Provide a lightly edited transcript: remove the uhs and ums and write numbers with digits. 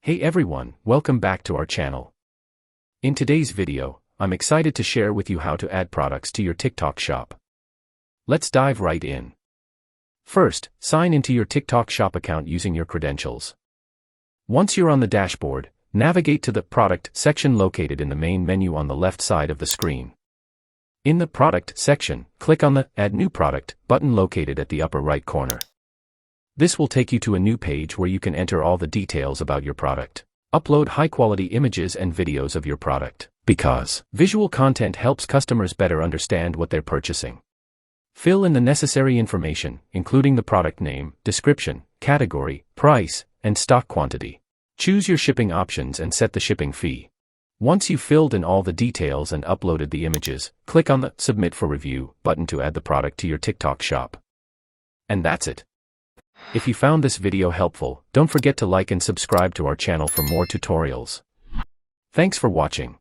Hey everyone, welcome back to our channel. In today's video, I'm excited to share with you how to add products to your TikTok shop. Let's dive right in. First, sign into your TikTok shop account using your credentials. Once you're on the dashboard, navigate to the Product section located in the main menu on the left side of the screen. In the Product section, click on the Add New Product button located at the upper right corner. This will take you to a new page where you can enter all the details about your product. Upload high-quality images and videos of your product, because visual content helps customers better understand what they're purchasing. Fill in the necessary information, including the product name, description, category, price, and stock quantity. Choose your shipping options and set the shipping fee. Once you've filled in all the details and uploaded the images, click on the Submit for Review button to add the product to your TikTok shop. And that's it. If you found this video helpful, don't forget to like and subscribe to our channel for more tutorials. Thanks for watching.